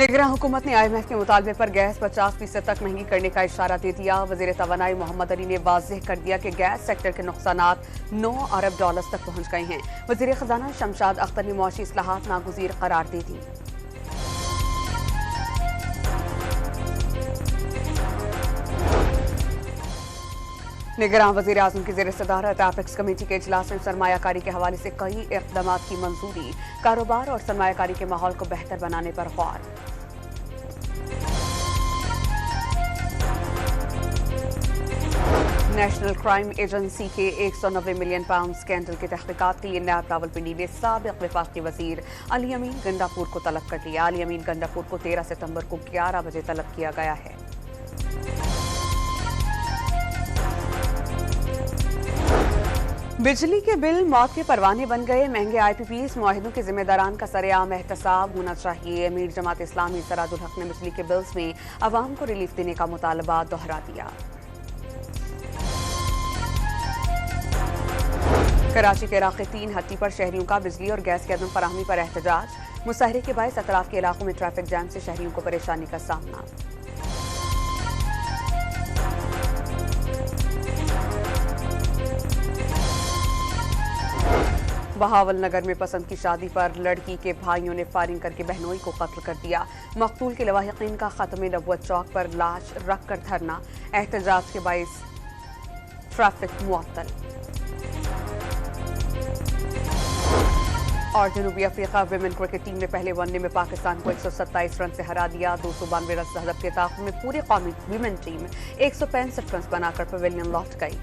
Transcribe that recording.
निगरान हुकूमत ने IMF के मुतालबे पर गैस 50% तक महंगी करने का इशारा दे दिया। वजीर तवानाई मोहम्मद अली ने वाज़ेह कर दिया कि गैस सेक्टर के नुकसानात $9 अरब तक पहुंच गए हैं। वजीर खजाना शमशाद अख्तर ने मुआशी इस्लाहात नागुज़ीर करार दे दी। निगरान वज़ीर आज़म की ज़ेर सदारत एपेक्स कमेटी के इजलास में सरमायाकारी के हवाले से कई इक़दाम की मंजूरी। कारोबार और सरमायाकारी के माहौल को बेहतर बनाने पर गौर। नेशनल क्राइम एजेंसी के 190 मिलियन पाउंड स्कैंडल की तहकीकात के लिए नायब रावलपिंडी ने साबिक वफाकी वजीर अली अमीन गंडापुर को तलब कर लिया। अली अमीन गंडापुर को 13 सितंबर को 11 बजे तलब किया गया है। बिजली के बिल मौत के परवाने बन गए। महंगे IPPs मुआहिदों के जिम्मेदारान का सरेआम एहतसाब होना चाहिए। अमीर जमात इस्लामी सराजुल हक ने बिजली के बिल्स में अवाम को रिलीफ देने का मुतालबा दोहरा दिया। कराची के इलाके 3 हट्टी पर शहरियों का बिजली और गैस की अदम फराहमी पर एहतजाज। मुसाहरे के बायस अतराफ के इलाकों में ट्रैफिक जैम से शहरियों को परेशानी का सामना। बहावल नगर में पसंद की शादी पर लड़की के भाइयों ने फायरिंग करके बहनोई को कत्ल कर दिया। मकतूल के लवाहिकीन का खत्म नबुव्वत चौक पर लाश रख कर धरना। एहतजाज के बायस ट्रैफिक मुअत्तल। और जनूबी अफ्रीका विमेन क्रिकेट टीम ने पहले वनडे में पाकिस्तान को 127 रन से हरा दिया। 292 रन से हदफ के ताक़ुब में पूरी कौमी विमेन टीम 165 रन बनाकर पवेलियन लौट गई।